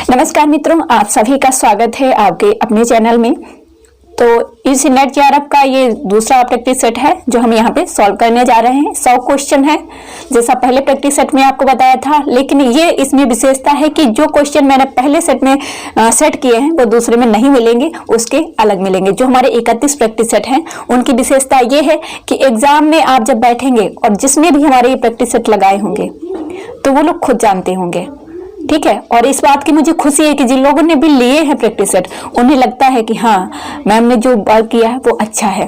नमस्कार मित्रों, आप सभी का स्वागत है आपके अपने चैनल में। तो इस नेट जेआरएफ का ये दूसरा प्रैक्टिस सेट है जो हम यहाँ पे सॉल्व करने जा रहे हैं। 100 क्वेश्चन है जैसा पहले प्रैक्टिस सेट में आपको बताया था, लेकिन ये इसमें विशेषता है कि जो क्वेश्चन मैंने पहले सेट में सेट किए हैं वो दूसरे में नहीं मिलेंगे, उसके अलग मिलेंगे। जो हमारे 31 प्रैक्टिस सेट हैं उनकी विशेषता ये है कि एग्जाम में आप जब बैठेंगे और जिसने भी हमारे ये प्रैक्टिस सेट लगाए होंगे तो वो लोग खुद जानते होंगे, ठीक है। और इस बात की मुझे खुशी है कि जिन लोगों ने भी लिए हैं प्रैक्टिस सेट उन्हें लगता है कि हाँ, मैम ने जो वर्क किया है वो अच्छा है,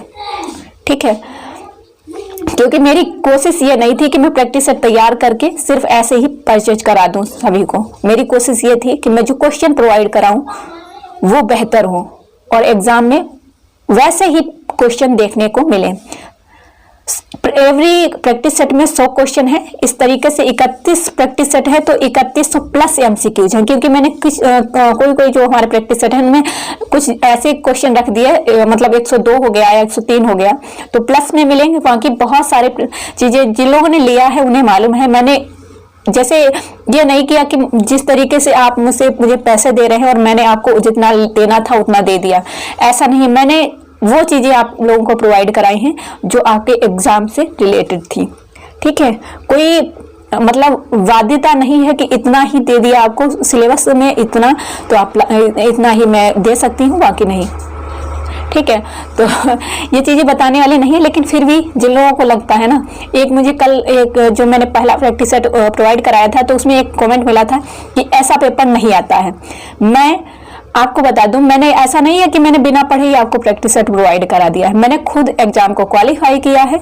ठीक है। क्योंकि मेरी कोशिश ये नहीं थी कि मैं प्रैक्टिस सेट तैयार करके सिर्फ ऐसे ही परचेज करा दूं सभी को। मेरी कोशिश ये थी कि मैं जो क्वेश्चन प्रोवाइड कराऊं वो बेहतर हो और एग्जाम में वैसे ही क्वेश्चन देखने को मिले। एवरी प्रैक्टिस सेट में 100 क्वेश्चन है। इस तरीके से 31 प्रैक्टिस सेट है तो 3100 प्लस एमसीक्यूज हैं, क्योंकि मैंने कोई जो हमारे प्रैक्टिस सेट है उनमें कुछ ऐसे क्वेश्चन रख दिए, मतलब 102 हो गया या 103 हो गया, तो प्लस में मिलेंगे। बाकी बहुत सारे चीजें जिन लोगों ने लिया है उन्हें मालूम है। मैंने जैसे ये नहीं किया कि जिस तरीके से आप मुझे पैसे दे रहे हैं और मैंने आपको जितना देना था उतना दे दिया, ऐसा नहीं। मैंने वो चीजें आप लोगों को प्रोवाइड कराई हैं जो आपके एग्जाम से रिलेटेड थी, ठीक है। कोई मतलब वादिता नहीं है कि इतना ही दे दिया आपको सिलेबस में, इतना तो आप इतना ही मैं दे सकती हूँ, बाकी नहीं, ठीक है। तो ये चीजें बताने वाली नहीं है, लेकिन फिर भी जिन लोगों को लगता है ना, एक मुझे कल एक जो मैंने पहला प्रैक्टिस सेट प्रोवाइड कराया था तो उसमें एक कमेंट मिला था कि ऐसा पेपर नहीं आता है। मैं आपको बता दूं, मैंने ऐसा नहीं है कि मैंने बिना पढ़े ही आपको प्रैक्टिस सेट प्रोवाइड करा दिया है। मैंने खुद एग्जाम को क्वालिफाई किया है,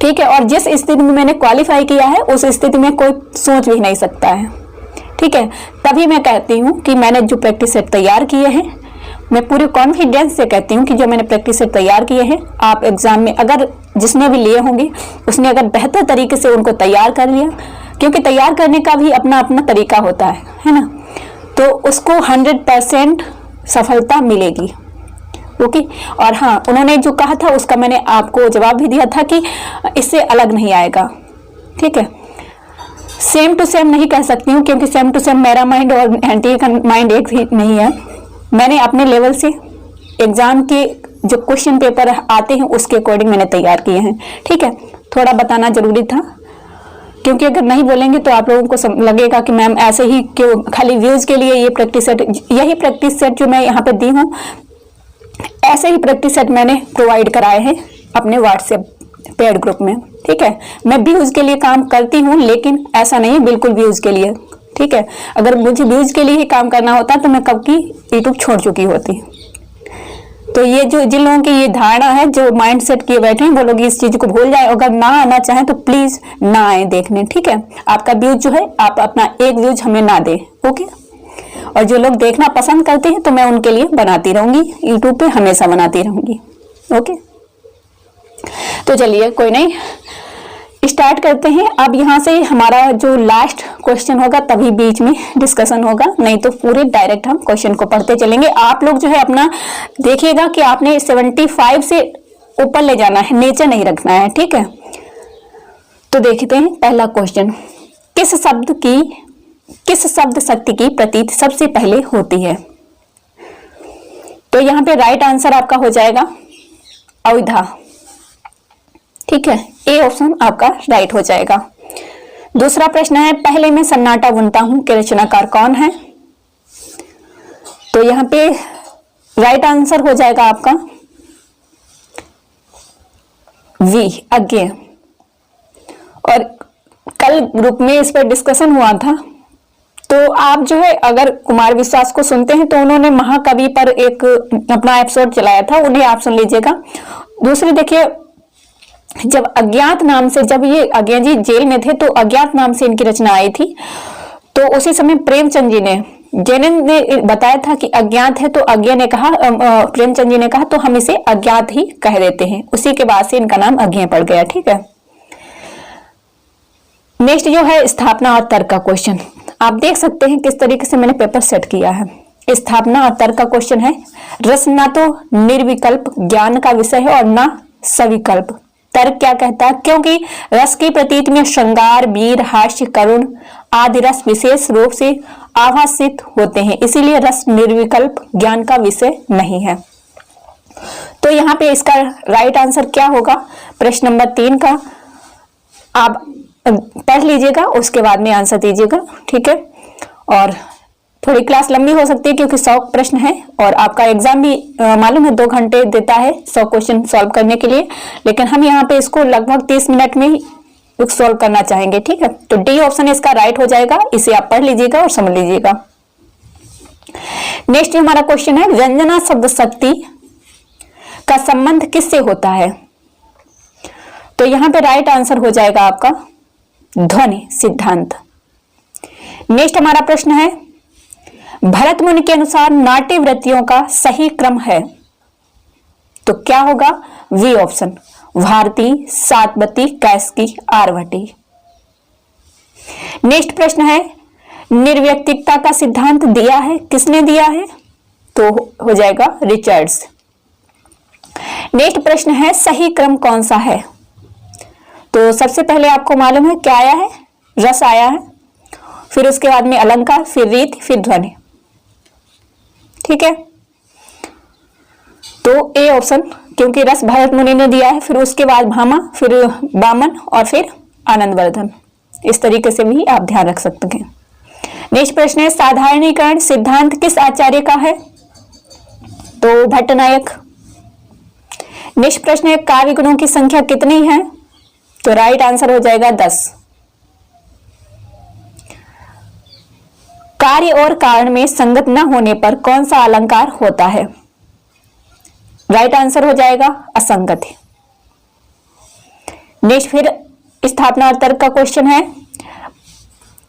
ठीक है। और जिस स्थिति में मैंने क्वालिफाई किया है उस स्थिति में कोई सोच भी नहीं सकता है, ठीक है। तभी मैं कहती हूँ कि मैंने जो प्रैक्टिस सेट तैयार किए हैं, मैं पूरे कॉन्फिडेंस से कहती हूँ कि जो मैंने प्रैक्टिस सेट तैयार किए हैं, आप एग्जाम में अगर जिसने भी लिए होंगे उसने अगर बेहतर तरीके से उनको तैयार कर लिया, क्योंकि तैयार करने का भी अपना अपना तरीका होता है ना, तो उसको 100% सफलता मिलेगी, ओके। और हाँ, उन्होंने जो कहा था उसका मैंने आपको जवाब भी दिया था कि इससे अलग नहीं आएगा, ठीक है। सेम टू सेम नहीं कह सकती हूँ, क्योंकि सेम टू सेम मेरा माइंड और एनटीए का माइंड एक ही नहीं है। मैंने अपने लेवल से एग्जाम के जो क्वेश्चन पेपर आते हैं उसके अकॉर्डिंग मैंने तैयार किए हैं, ठीक है। थोड़ा बताना जरूरी था, क्योंकि अगर नहीं बोलेंगे तो आप लोगों को लगेगा कि मैम ऐसे ही क्यों खाली व्यूज के लिए ये प्रैक्टिस सेट, यही प्रैक्टिस सेट जो मैं यहाँ पे दी हूँ, ऐसे ही प्रैक्टिस सेट मैंने प्रोवाइड कराए हैं अपने व्हाट्सएप पेड ग्रुप में, ठीक है। मैं व्यूज के लिए काम करती हूँ, लेकिन ऐसा नहीं बिल्कुल व्यूज के लिए, ठीक है। अगर मुझे व्यूज के लिए ही काम करना होता तो मैं कब की यूट्यूब छोड़ चुकी होती। तो ये जो जिन लोगों की ये धारणा है, जो माइंड सेट किए बैठे हैं, वो लोग इस चीज को भूल जाए। अगर ना आना चाहें तो प्लीज ना आए देखने, ठीक है। आपका व्यूज जो है, आप अपना एक व्यूज हमें ना दे, ओके। और जो लोग देखना पसंद करते हैं तो मैं उनके लिए बनाती रहूंगी, यूट्यूब पे हमेशा बनाती रहूंगी, ओके। तो चलिए कोई नहीं, स्टार्ट करते हैं। अब यहाँ से हमारा जो लास्ट क्वेश्चन होगा तभी बीच में डिस्कशन होगा, नहीं तो पूरे डायरेक्ट हम क्वेश्चन को पढ़ते चलेंगे। आप लोग जो है अपना देखिएगा कि आपने 75 से ऊपर ले जाना है, नीचे नहीं रखना है, ठीक है। तो देखते हैं पहला क्वेश्चन, किस शब्द शक्ति की प्रतीत सबसे पहले होती है? तो यहाँ पे राइट आंसर आपका हो जाएगा अविधा, ठीक है। ए ऑप्शन आपका राइट हो जाएगा। दूसरा प्रश्न है, पहले मैं सन्नाटा बुनता हूं के रचनाकार कौन है? तो यहाँ पे राइट आंसर हो जाएगा आपका वी, अज्ञेय। और कल ग्रुप में इस पर डिस्कशन हुआ था, तो आप जो है अगर कुमार विश्वास को सुनते हैं तो उन्होंने महाकवि पर एक अपना एपिसोड चलाया था, उन्हें आप सुन लीजिएगा। दूसरी देखिए, जब अज्ञात नाम से, जब ये अज्ञा जी जेल में थे तो अज्ञात नाम से इनकी रचना आई थी, तो उसी समय प्रेमचंद जी ने बताया था कि अज्ञात है, तो अज्ञा ने कहा, प्रेमचंद जी ने कहा तो हम इसे अज्ञात ही कह देते हैं। उसी के बाद से इनका नाम अज्ञेय पड़ गया, ठीक है। नेक्स्ट जो है स्थापना और तर्क का क्वेश्चन, आप देख सकते हैं किस तरीके से मैंने पेपर सेट किया है। स्थापना और तर्क का क्वेश्चन है, रस ना तो निर्विकल्प ज्ञान का विषय है और ना सविकल्प। तर्क क्या कहता है? क्योंकि रस की प्रतीत में श्रृंगार, वीर, हास्य, करुण आदि रस विशेष रूप से आभासित होते हैं, इसीलिए रस निर्विकल्प ज्ञान का विषय नहीं है। तो यहाँ पे इसका राइट आंसर क्या होगा, प्रश्न नंबर 3 का आप पढ़ लीजिएगा, उसके बाद में आंसर दीजिएगा, ठीक है। और थोड़ी क्लास लंबी हो सकती है क्योंकि 100 प्रश्न है और आपका एग्जाम भी मालूम है 2 घंटे देता है 100 क्वेश्चन सॉल्व करने के लिए, लेकिन हम यहाँ पे इसको लगभग 30 मिनट में ही सॉल्व करना चाहेंगे, ठीक है। तो डी ऑप्शन इसका राइट हो जाएगा, इसे आप पढ़ लीजिएगा और समझ लीजिएगा। नेक्स्ट हमारा क्वेश्चन है, व्यंजना शब्द शक्ति का संबंध किससे होता है? तो यहां पे राइट आंसर हो जाएगा आपका ध्वनि सिद्धांत। नेक्स्ट हमारा प्रश्न है, भरत मुनि के अनुसार नाट्य वृत्तियों का सही क्रम है, तो क्या होगा? वी ऑप्शन, भारती, सातवती, कैसकी, आर्वटी। नेक्स्ट प्रश्न है, निर्व्यक्तिकता का सिद्धांत दिया है, किसने दिया है? तो हो जाएगा रिचर्ड्स। नेक्स्ट प्रश्न है, सही क्रम कौन सा है? तो सबसे पहले आपको मालूम है क्या आया है? रस आया है, फिर उसके बाद में अलंकार, फिर रीत, फिर ध्वनि, ठीक है। तो ए ऑप्शन, क्योंकि रस भरत मुनि ने दिया है, फिर उसके बाद भामा, फिर वामन और फिर आनंदवर्धन, इस तरीके से भी आप ध्यान रख सकते हैं। नेक्स्ट प्रश्न है, साधारणीकरण सिद्धांत किस आचार्य का है? तो भट्टनायक। नेक्स्ट प्रश्न है, काव्य गुणों की संख्या कितनी है? तो राइट आंसर हो जाएगा 10। कार्य और कारण में संगत न होने पर कौन सा अलंकार होता है? राइट आंसर हो जाएगा असंगति। नेक्स्ट फिर स्थापना और तर्क का क्वेश्चन है,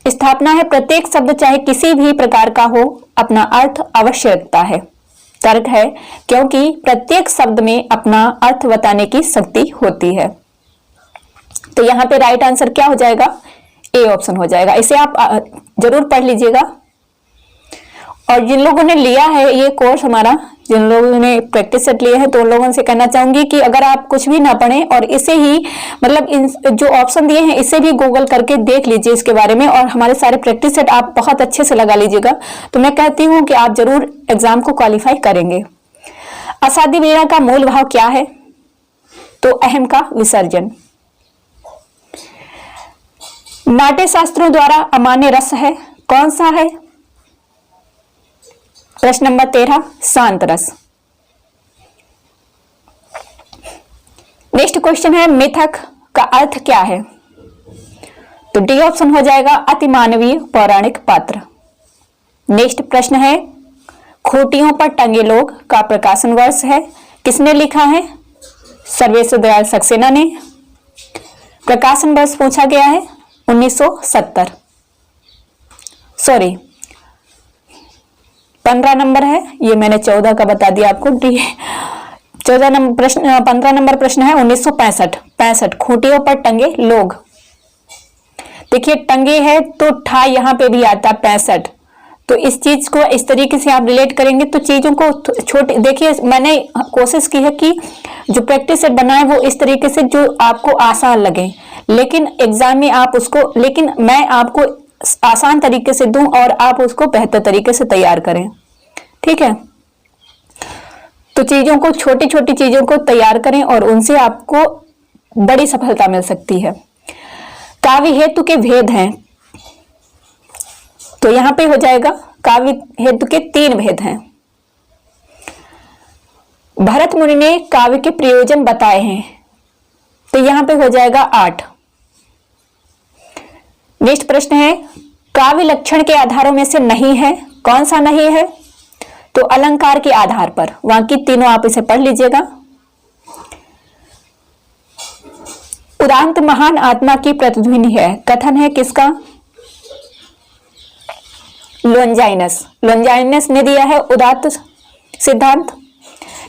स्थापना है प्रत्येक शब्द चाहे किसी भी प्रकार का हो अपना अर्थ अवश्य रखता है। तर्क है क्योंकि प्रत्येक शब्द में अपना अर्थ बताने की शक्ति होती है। तो यहां पे राइट आंसर क्या हो जाएगा? ए ऑप्शन हो जाएगा। इसे आप जरूर पढ़ लीजिएगा। और जिन लोगों ने लिया है ये कोर्स हमारा, जिन लोगों ने प्रैक्टिस सेट लिया है, तो उन लोगों से कहना चाहूंगी कि अगर आप कुछ भी ना पढ़ें और इसे ही मतलब इन जो ऑप्शन दिए हैं इसे भी गूगल करके देख लीजिए इसके बारे में, और हमारे सारे प्रैक्टिस सेट आप बहुत अच्छे से लगा लीजिएगा, तो मैं कहती हूँ कि आप जरूर एग्जाम को क्वालिफाई करेंगे। असाध्य वीणा का मूल भाव क्या है? तो अहम का विसर्जन। नाट्य शास्त्रों द्वारा अमान्य रस है, कौन सा है? प्रश्न नंबर 13, शांत रस। नेक्स्ट क्वेश्चन है, मिथक का अर्थ क्या है? तो डी ऑप्शन हो जाएगा अतिमानवीय पौराणिक पात्र। नेक्स्ट प्रश्न है, खूंटियों पर टंगे लोग का प्रकाशन वर्ष है, किसने लिखा है? सर्वेश्वर दयाल सक्सेना ने। प्रकाशन वर्ष पूछा गया है 1970, सॉरी 15 नंबर है, ये मैंने 14 का बता दिया आपको। 14 नंबर प्रश्न, 15 नंबर प्रश्न है 1965। खूंटियों पर टंगे लोग, देखिए टंगे है तो ठा यहाँ पे भी आता 65, तो इस चीज को इस तरीके से आप रिलेट करेंगे तो चीजों को छोटे, देखिए मैंने कोशिश की है कि जो प्रैक्टिस सेट बनाए वो इस तरीके से जो आपको आसान लगे, लेकिन एग्जाम में आप उसको, लेकिन मैं आपको आसान तरीके से दूं और आप उसको बेहतर तरीके से तैयार करें, ठीक है। तो चीजों को, छोटी छोटी चीजों को तैयार करें और उनसे आपको बड़ी सफलता मिल सकती है। काव्य हेतु के भेद हैं, तो यहां पे हो जाएगा काव्य हेतु के 3 भेद हैं। भरत मुनि ने काव्य के प्रयोजन बताए हैं, तो यहां पे हो जाएगा 8। नेक्स्ट प्रश्न है, काव्य लक्षण के आधारों में से नहीं है, कौन सा नहीं है? तो अलंकार के आधार पर, बाकी तीनों आप इसे पढ़ लीजिएगा। उदांत महान आत्मा की प्रतिध्वनि है, कथन है किसका? लोंजाइनस ने दिया है उदात्त सिद्धांत।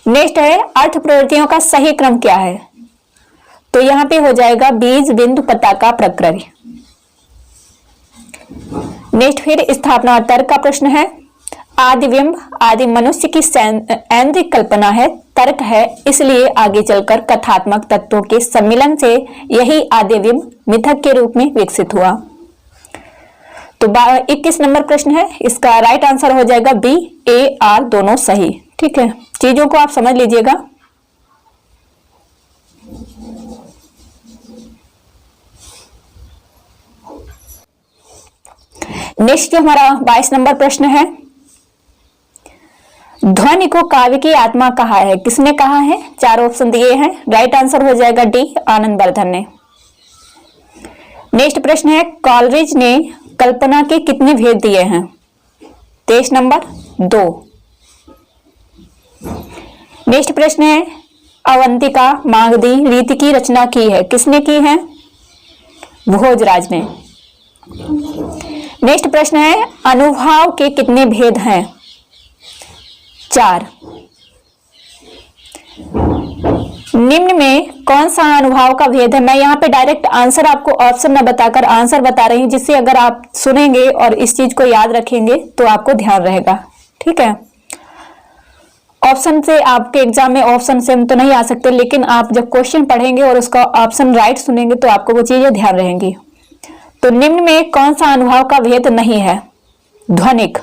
नेक्स्ट है, अर्थ प्रवृत्तियों का सही क्रम क्या है? तो यहां पे हो जाएगा बीज बिंदु पताका प्रकृति। नेक्स्ट फिर स्थापना और तर्क का प्रश्न है, आदिव्यंब आदि मनुष्य की ऐन्द्रिक कल्पना है, तर्क है इसलिए आगे चलकर कथात्मक तत्वों के सम्मिलन से यही आदिव्यंब मिथक के रूप में विकसित हुआ। तो 21 नंबर प्रश्न है, इसका राइट आंसर हो जाएगा बी, ए, आर दोनों सही। ठीक है, चीजों को आप समझ लीजिएगा। नेक्स्ट जो हमारा 22 नंबर प्रश्न है, ध्वनि को काव्य की आत्मा कहा है, किसने कहा है? 4 ऑप्शन दिए हैं, राइट आंसर हो जाएगा डी, आनंद वर्धन ने। नेक्स्ट प्रश्न है, कॉलरिज ने कल्पना के कितने भेद दिए हैं? 23 नंबर 2। नेक्स्ट प्रश्न है, अवंतिका मागधी रीति की रचना की है, किसने की है? भोजराज ने। नेक्स्ट प्रश्न है, अनुभाव के कितने भेद हैं? 4। निम्न में कौन सा अनुभाव का भेद है? मैं यहाँ पे डायरेक्ट आंसर आपको ऑप्शन न बताकर आंसर बता रही हूँ, जिससे अगर आप सुनेंगे और इस चीज को याद रखेंगे तो आपको ध्यान रहेगा। ठीक है, ऑप्शन से आपके एग्जाम में ऑप्शन से हम तो नहीं आ सकते, लेकिन आप जब क्वेश्चन पढ़ेंगे और उसका ऑप्शन राइट सुनेंगे तो आपको वो चीजें ध्यान रहेंगी। तो निम्न में कौन सा अनुभाव का भेद नहीं है? ध्वनिक,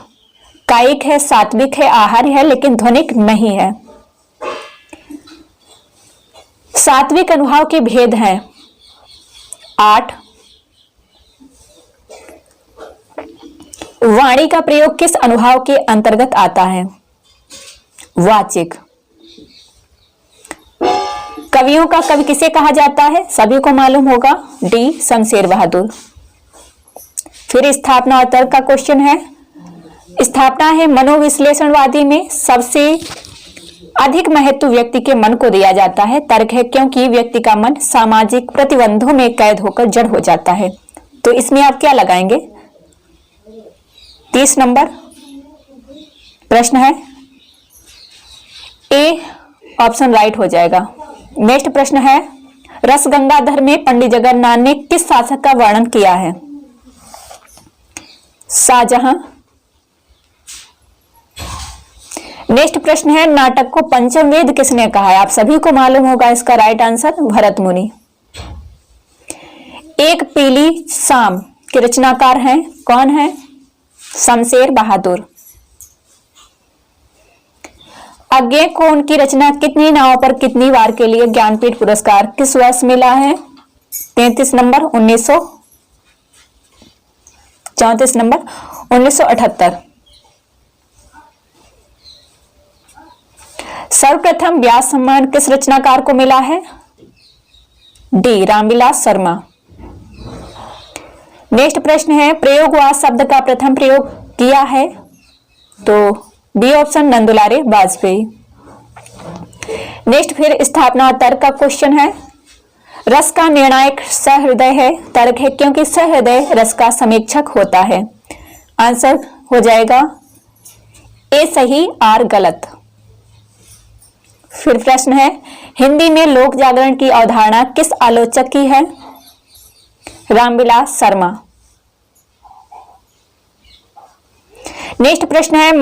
कायिक है, सात्विक है, आहार्य है, लेकिन ध्वनिक नहीं है। सात्विक अनुभाव के भेद हैं 8। वाणी का प्रयोग किस अनुभाव के अंतर्गत आता है? वाचिक। कवियों का कवि किसे कहा जाता है? सभी को मालूम होगा, डी, शमशेर बहादुर। फिर स्थापना और तर्क का क्वेश्चन है। स्थापना है, मनोविश्लेषणवादी में सबसे अधिक महत्व व्यक्ति के मन को दिया जाता है। तर्क है, क्योंकि व्यक्ति का मन सामाजिक प्रतिबंधों में कैद होकर जड़ हो जाता है। तो इसमें आप क्या लगाएंगे? 30 नंबर प्रश्न है, ए ऑप्शन राइट हो जाएगा। नेक्स्ट प्रश्न है, रस गंगाधर में पंडित जगन्नाथ ने किस शासक का वर्णन किया है? शाहजहां। नेक्स्ट प्रश्न है, नाटक को पंचम वेद किसने कहा है? आप सभी को मालूम होगा, इसका राइट आंसर भरत मुनि। एक पीली शाम के रचनाकार हैं, कौन है? शमशेर बहादुर। अज्ञेय को उनकी रचना कितनी नावों पर कितनी बार के लिए ज्ञानपीठ पुरस्कार किस वर्ष मिला है? 33 नंबर 34 नंबर 1978। सर्वप्रथम व्यास सम्मान किस रचनाकार को मिला है? डी, रामविलास शर्मा। नेक्स्ट प्रश्न है, प्रयोगवाद शब्द का प्रथम प्रयोग किया है? तो बी ऑप्शन, नंदुलारे वाजपेयी। नेक्स्ट फिर स्थापना और तर्क का क्वेश्चन है। रस का निर्णायक सहृदय है, तर्क है, क्योंकि सहृदय रस का समीक्षक होता है। आंसर हो जाएगा ए सही, आर गलत। फिर प्रश्न है, हिंदी में लोक जागरण की अवधारणा किस आलोचक की है? रामविलास शर्मा। नेक्स्ट प्रश्न है,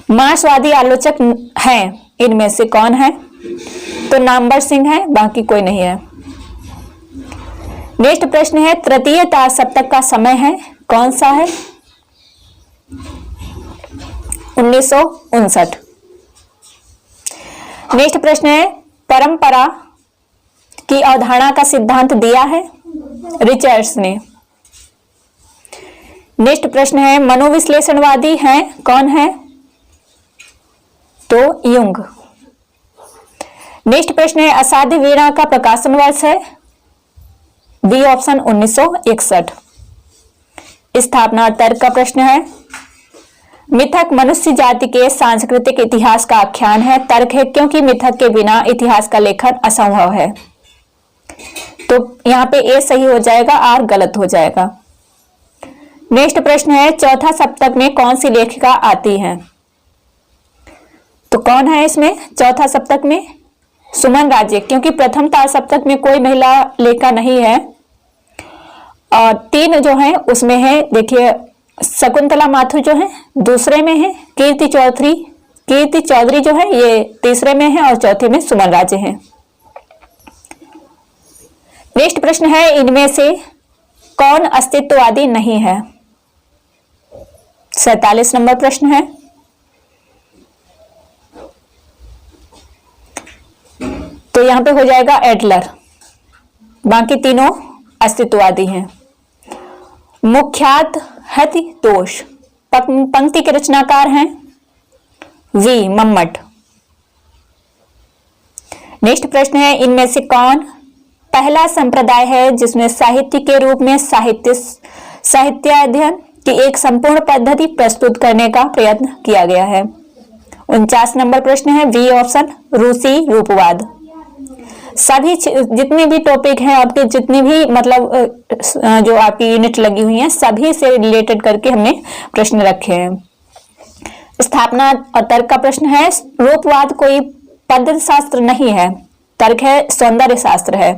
मार्क्सवादी आलोचक हैं, इनमें से कौन है? तो नामवर सिंह है, बाकी कोई नहीं है। नेक्स्ट प्रश्न है, तृतीय तार सप्तक का समय है, कौन सा है? 1959। नेक्स्ट प्रश्न है, परंपरा की अवधारणा का सिद्धांत दिया है रिचर्ड्स ने। नेक्स्ट प्रश्न है, मनोविश्लेषणवादी हैं, कौन है? तो युंग। नेक्स्ट प्रश्न है, असाध्य वीणा का प्रकाशन वर्ष है? B option 1961। स्थापना और तर्क का प्रश्न है, मिथक मनुष्य जाति के सांस्कृतिक इतिहास का आख्यान है, तर्क है, क्योंकि मिथक के बिना इतिहास का लेखन असंभव है। तो यहाँ पे ए सही हो जाएगा, आर गलत हो जाएगा। नेक्स्ट प्रश्न है, चौथा सप्तक में कौन सी लेखिका आती है? तो कौन है इसमें चौथा सप्तक में? सुमन राजे, क्योंकि प्रथम तार सप्तक में कोई महिला लेखिका नहीं है। और 3 जो है उसमें है, देखिए शकुंतला माथुर जो है दूसरे में है, कीर्ति चौधरी जो है ये तीसरे में है, और चौथे में सुमन राजे हैं। नेक्स्ट प्रश्न है, इनमें से कौन अस्तित्ववादी नहीं है? 47 नंबर प्रश्न है। तो यहां पे हो जाएगा एडलर, बाकी तीनों अस्तित्ववादी हैं। मुख्यात हति दोष पंक्ति के रचनाकार हैं वी मम्मट। नेक्स्ट प्रश्न है, इनमें से कौन पहला संप्रदाय है जिसमें साहित्य के रूप में साहित्याध्ययन की एक संपूर्ण पद्धति प्रस्तुत करने का प्रयत्न किया गया है? 49 नंबर प्रश्न है, बी ऑप्शन, रूसी रूपवाद। सभी जितने भी टॉपिक हैं आपके, जितनी भी मतलब जो आपकी यूनिट लगी हुई हैं, सभी से रिलेटेड करके हमने प्रश्न रखे हैं। स्थापना और तर्क का प्रश्न है, रूपवाद कोई पद्धति शास्त्र नहीं है, तर्क है सौंदर्य शास्त्र है,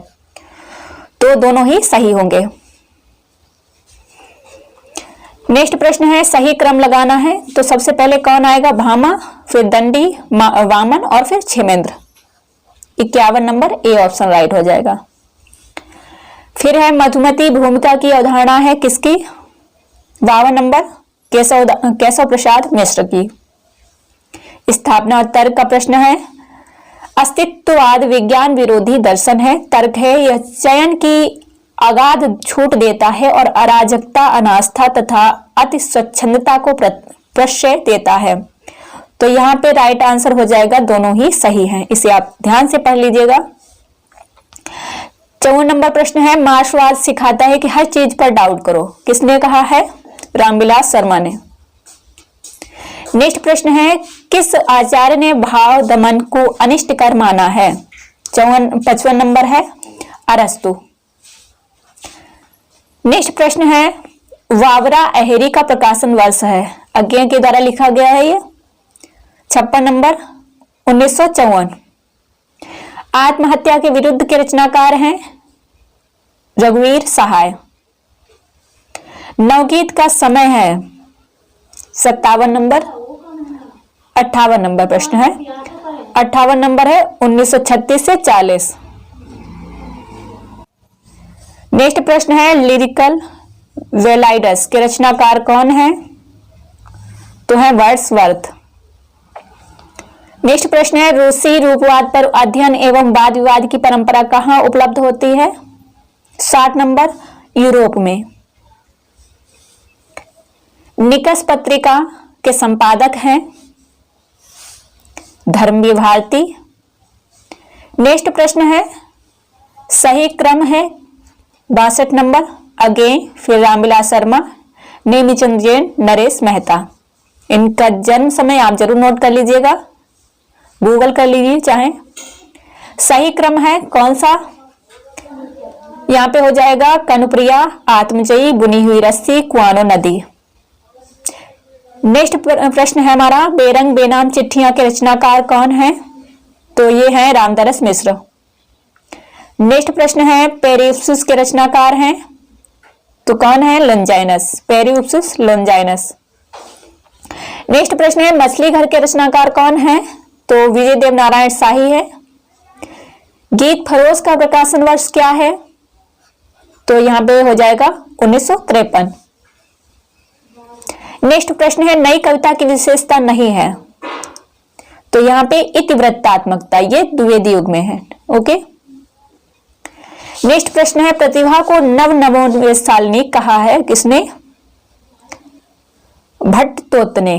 तो दोनों ही सही होंगे। नेक्स्ट प्रश्न है, सही क्रम लगाना है, तो सबसे पहले कौन आएगा? भामा, फिर दंडी, वामन और फिर Kshemendra. 51 number A option right हो जाएगा। फिर है, मधुमती भूमिका की अवधारणा है किसकी? 52 नंबर केशव प्रसाद मिश्र की। स्थापना और तर्क का प्रश्न है, अस्तित्ववाद विज्ञान विरोधी दर्शन है, तर्क है यह चयन की अगाध छूट देता है और अराजकता, अनास्था तथा अति स्वच्छंदता को प्रश्रय देता है। तो यहाँ पे राइट आंसर हो जाएगा, दोनों ही सही हैं, इसे आप ध्यान से पढ़ लीजिएगा। 54 नंबर प्रश्न है, मार्क्सवाद सिखाता है कि हर चीज पर डाउट करो, किसने कहा है? रामविलास शर्मा ने। नेक्स्ट प्रश्न है, किस आचार्य ने भाव दमन को अनिष्टकर माना है? 55 नंबर है, अरस्तु। नेक्स्ट प्रश्न है, वावरा अहेरी का प्रकाशन वर्ष है, अज्ञे के द्वारा लिखा गया है ये। 56 नंबर 1954। आत्महत्या के विरुद्ध के रचनाकार हैं रघुवीर सहाय। नवगीत का समय है 57 नंबर। 58 नंबर प्रश्न है, 58 नंबर है 1936 से 40। नेक्स्ट प्रश्न है, लिरिकल वेलाइडस के रचनाकार कौन है? तो है वर्ड्सवर्थ। नेक्स्ट प्रश्न है, रूसी रूपवाद पर अध्ययन एवं वाद विवाद की परंपरा कहाँ उपलब्ध होती है? 60 नंबर, यूरोप में। निकस पत्रिका के संपादक हैं धर्मवीर भारती। नेक्स्ट प्रश्न है, सही क्रम है 62 नंबर, अगेन, फिर रामविलास शर्मा, नेमीचंद जैन, नरेश मेहता। इनका जन्म समय आप जरूर नोट कर लीजिएगा, गूगल कर लीजिए चाहे। सही क्रम है कौन सा? यहाँ पे हो जाएगा कनुप्रिया, आत्मजयी, बुनी हुई रस्सी, कुआनो नदी। नेक्स्ट प्रश्न है हमारा, बेरंग बेनाम चिट्ठियां के रचनाकार कौन है? तो ये हैं रामदरस मिश्र। नेक्स्ट प्रश्न है, पेरिप्सिस के रचनाकार हैं, तो कौन है? लॉन्जाइनस, पेरिप्सिस लॉन्जाइनस। नेक्स्ट प्रश्न है, मछली घर के रचनाकार कौन है? तो विजय देव नारायण शाही है। गीत फरोश का प्रकाशन वर्ष क्या है? तो यहाँ पे हो जाएगा 1953। नेक्स्ट प्रश्न है, नई कविता की विशेषता नहीं है, तो यहाँ पे इतिवृत्तात्मकता, ये द्विवेदी युग में है। ओके। नेक्स्ट प्रश्न है, प्रतिभा को नव नवोन्मेषशालिनी कहा है किसने? भट्टतोत ने।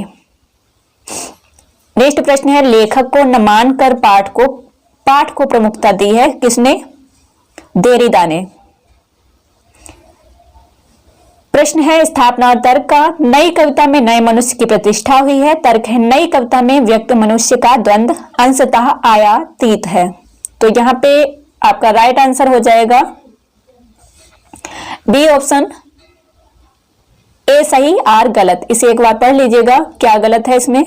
नेक्स्ट प्रश्न है, लेखक को न मानकर पाठ को प्रमुखता दी है किसने? देरिदा ने। प्रश्न है, स्थापना और तर्क का, नई कविता में नए मनुष्य की प्रतिष्ठा हुई है, तर्क है नई कविता में व्यक्त मनुष्य का द्वंद्व अंशतः आयातीत है। तो यहाँ पे आपका राइट आंसर हो जाएगा बी ऑप्शन, ए सही आर गलत। इसे एक बार पढ़ लीजिएगा क्या गलत है इसमें।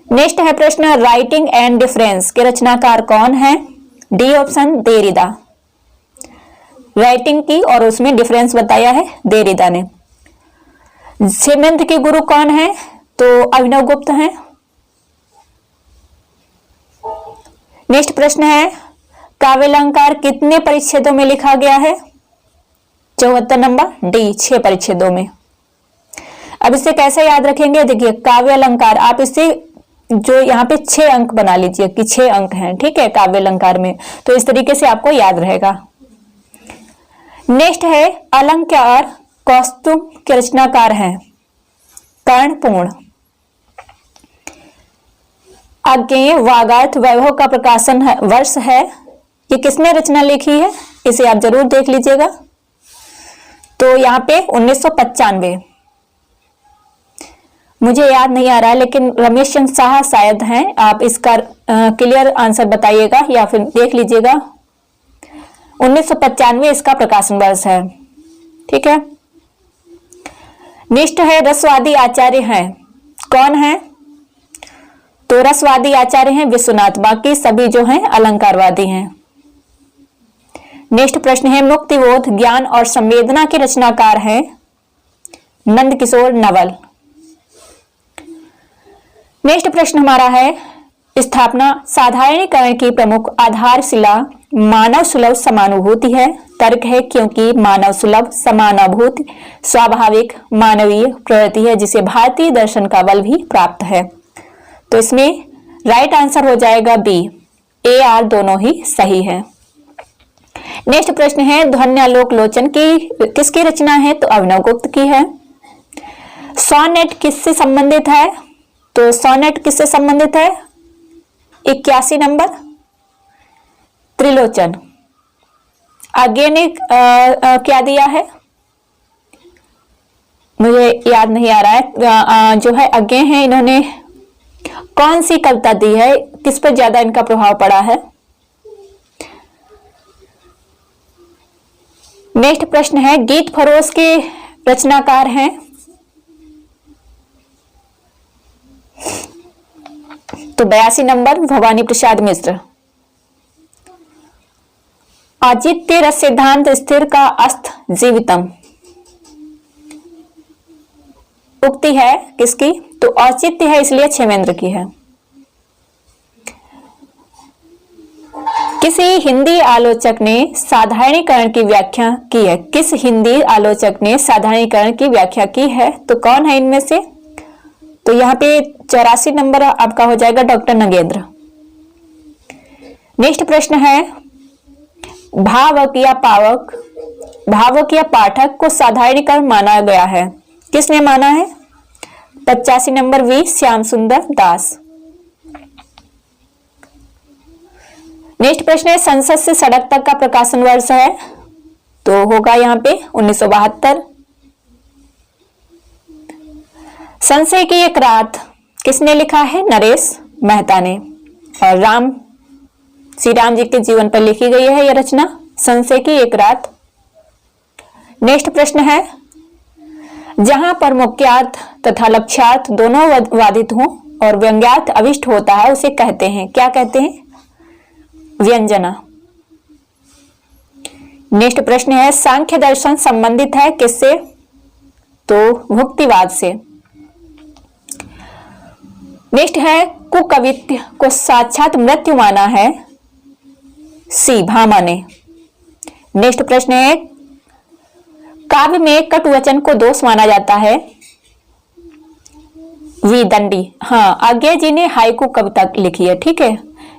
नेक्स्ट है प्रश्न, राइटिंग एंड डिफरेंस के रचनाकार कौन है? D option, देरिदा। राइटिंग की और उसमें डिफरेंस बताया है देरिदा ने। क्षेमेंद्र के गुरु कौन है? तो अभिनव गुप्त हैं। नेक्स्ट प्रश्न है, काव्यालंकार कितने परिच्छेदों में लिखा गया है? 74 नंबर डी, 6 परिच्छेदों में। अब इसे कैसे याद रखेंगे? देखिए काव्यालंकार, आप इसे जो यहाँ पे 6 अंक बना लीजिए कि 6 अंक हैं, ठीक है, काव्यालंकार में, तो इस तरीके से आपको याद रहेगा। नेक्स्ट है अलंकार कौस्तुभ के रचनाकार हैं कर्णपूर्ण। आगे वागार्थ वैभव का प्रकाशन है, वर्ष है, ये किसने रचना लिखी है? इसे आप जरूर देख लीजिएगा। तो यहाँ पे 1995, मुझे याद नहीं आ रहा है लेकिन रमेश चंद्र शाह शायद हैं, आप इसका क्लियर आंसर बताइएगा या फिर देख लीजिएगा। 1995 इसका प्रकाशन वर्ष है, ठीक है। नेक्स्ट है रसवादी आचार्य हैं, कौन है? तो रसवादी आचार्य हैं विश्वनाथ, बाकी सभी जो हैं अलंकारवादी हैं। नेक्स्ट प्रश्न है मुक्तिबोध ज्ञान और संवेदना के रचनाकार हैं नंद किशोर नवल। नेक्स्ट प्रश्न हमारा है स्थापना साधारणीकरण की प्रमुख आधारशिला मानव सुलभ समानुभूति है। तर्क है क्योंकि मानव सुलभ समानुभूति स्वाभाविक मानवीय प्रवृत्ति है जिसे भारतीय दर्शन का बल भी प्राप्त है। तो इसमें राइट आंसर हो जाएगा बी, ए आर दोनों ही सही है। नेक्स्ट प्रश्न है ध्वन्यालोक लोचन की किसकी रचना है? तो अभिनव गुप्त की है। सोनेट किससे संबंधित है? तो सोनेट किससे संबंधित है? 81 नंबर त्रिलोचन। आगे ने क्या दिया है मुझे याद नहीं आ रहा है, जो है आगे है इन्होंने कौन सी कविता दी है, किस पर ज्यादा इनका प्रभाव पड़ा है? नेक्स्ट प्रश्न है गीत फरोश के रचनाकार हैं तो 82 नंबर भवानी प्रसाद मिश्र। औचित्य रस सिद्धांत स्थिर का अस्त जीवितम उक्ति है किसकी? तो औचित्य है इसलिए क्षेमेंद्र की है। किसी हिंदी आलोचक ने साधारणीकरण की व्याख्या की है। किस हिंदी आलोचक ने साधारणीकरण की व्याख्या की है? तो कौन है इनमें से? तो यहाँ पे 84 नंबर आपका हो जाएगा डॉक्टर नगेंद्र। नेक्स्ट प्रश्न है भावक या पावक, भावक या पाठक को साधारणीकरण माना गया है, किसने माना है? 85 नंबर वी श्याम सुंदर दास। नेक्स्ट प्रश्न है संसद से सड़क तक का प्रकाशन वर्ष है, तो होगा यहाँ पे 1972। संशय की एक रात किसने लिखा है? नरेश मेहता ने। और श्री राम जी के जीवन पर लिखी गई है यह रचना संशय की एक रात। नेक्स्ट प्रश्न है जहां पर मुख्यार्थ तथा लक्ष्यार्थ दोनों वादित हों और व्यंग्यार्थ अविष्ट होता है उसे कहते हैं, क्या कहते हैं? व्यंजना। नेक्स्ट प्रश्न है सांख्य दर्शन संबंधित है किससे? तो भुक्तिवाद से। नेक्स्ट है कुकवित्य को साक्षात मृत्यु माना है सी भामा ने। नेक्स्ट प्रश्न है काव्य में कटुवचन को दोष माना जाता है वी दंडी। हाँ, आज्ञा जी ने हाइकू कविता लिखी है, ठीक है,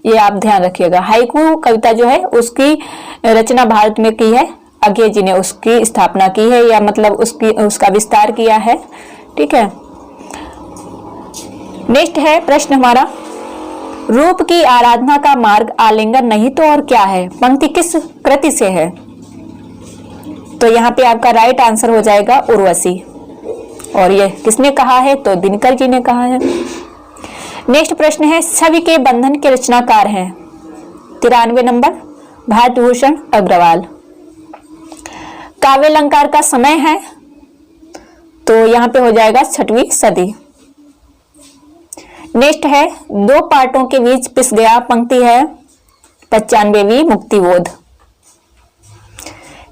ये आप ध्यान रखिएगा। हाइकू कविता जो है उसकी रचना भारत में की है, आज्ञा जी ने उसकी स्थापना की है या मतलब उसका विस्तार किया है, ठीक है। नेक्स्ट है प्रश्न हमारा रूप की आराधना का मार्ग आलिंगन नहीं तो और क्या है? पंक्ति किस कृति से है? तो यहाँ पे आपका राइट आंसर हो जाएगा उर्वशी। और ये किसने कहा है? तो दिनकर जी ने कहा है। नेक्स्ट प्रश्न है छवि के बंधन के रचनाकार हैं 93 नंबर भारत भूषण अग्रवाल। काव्यालंकार का समय है तो यहाँ पे हो जाएगा 6वीं सदी। नेक्स्ट है दो पार्टों के बीच पिस गया पंक्ति है 95वीं मुक्तिबोध।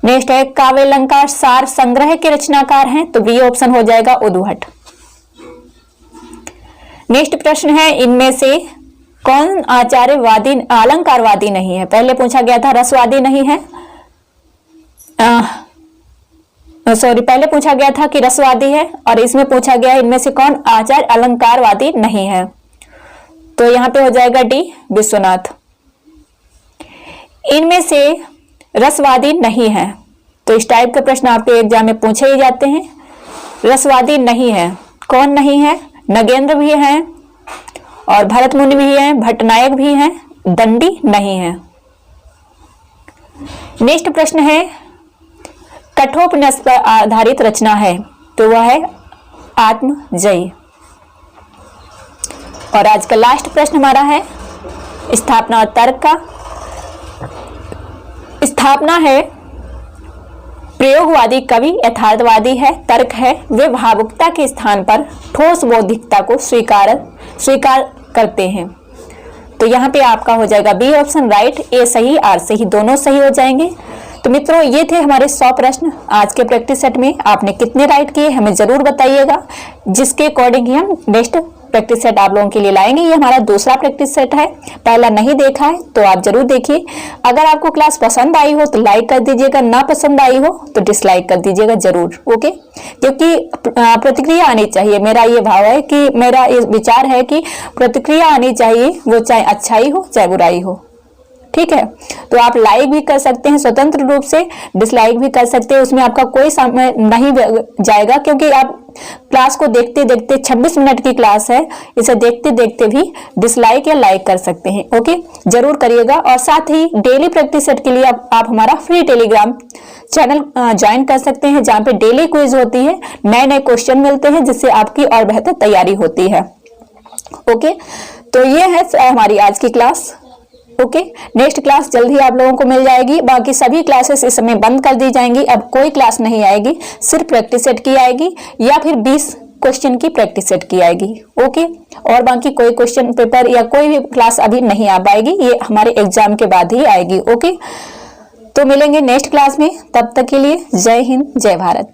नेक्स्ट है काव्यालंकार सार संग्रह के रचनाकार हैं तो बी ऑप्शन हो जाएगा उद्भट। नेक्स्ट प्रश्न है इनमें से कौन आचार्यवादी अलंकारवादी नहीं है? पहले पूछा गया था रसवादी नहीं है, पहले पूछा गया था कि रसवादी है, और इसमें पूछा गया इनमें से कौन आचार्य अलंकारवादी नहीं है? तो यहां पे हो जाएगा डी विश्वनाथ। इनमें से रसवादी नहीं है, तो इस टाइप के प्रश्न आपके एग्जाम में पूछे ही जाते हैं। रसवादी नहीं है, कौन नहीं है? नगेंद्र भी हैं, और भरत मुनि भी हैं, भट्टनायक भी हैं, दंडी नहीं है। नेक्स्ट प्रश्न है कठोपनिषद पर आधारित रचना है, तो वह है आत्मजयी। और आज का लास्ट प्रश्न हमारा है स्थापना और तर्क का। स्थापना है प्रयोगवादी कवि यथार्थवादी है, तर्क है वे भावुकता के स्थान पर ठोस बौद्धिकता को स्वीकार करते हैं। तो यहाँ पे आपका हो जाएगा बी ऑप्शन राइट, ए सही आर सही दोनों सही हो जाएंगे। तो मित्रों ये थे हमारे 100 प्रश्न आज के प्रैक्टिस सेट में। आपने कितने राइट किए हमें जरूर बताइएगा, जिसके अकॉर्डिंग ही हम नेक्स्ट प्रैक्टिस सेट आप लोगों के लिए लाएंगे। ये हमारा दूसरा प्रैक्टिस सेट है, पहला नहीं देखा है तो आप जरूर देखिए। अगर आपको क्लास पसंद आई हो तो लाइक कर दीजिएगा, ना पसंद आई हो तो डिसलाइक कर दीजिएगा जरूर, ओके। क्योंकि प्रतिक्रिया आनी चाहिए, मेरा ये भाव है कि मेरा ये विचार है कि प्रतिक्रिया आनी चाहिए, वो चाहे अच्छाई हो चाहे बुराई हो, ठीक है। तो आप लाइक भी कर सकते हैं स्वतंत्र रूप से, डिसलाइक भी कर सकते हैं, उसमें आपका कोई समय नहीं जाएगा, क्योंकि आप क्लास को देखते देखते 26 मिनट की क्लास है, इसे देखते देखते भी डिसलाइक या लाइक कर सकते हैं, ओके जरूर करिएगा। और साथ ही डेली प्रैक्टिस सेट के लिए आप हमारा फ्री टेलीग्राम चैनल ज्वाइन कर सकते हैं, जहाँ पे डेली क्विज होती है, नए नए क्वेश्चन मिलते हैं, जिससे आपकी और बेहतर तैयारी होती है, ओके। तो ये है हमारी आज की क्लास, ओके। नेक्स्ट क्लास जल्द ही आप लोगों को मिल जाएगी। बाकी सभी क्लासेस इस समय बंद कर दी जाएंगी, अब कोई क्लास नहीं आएगी, सिर्फ प्रैक्टिस सेट की आएगी या फिर 20 क्वेश्चन की प्रैक्टिस सेट की आएगी, ओके। और बाकी कोई क्वेश्चन पेपर या कोई भी क्लास अभी नहीं आ पाएगी, ये हमारे एग्जाम के बाद ही आएगी, ओके। तो मिलेंगे नेक्स्ट क्लास में, तब तक के लिए जय हिंद जय भारत।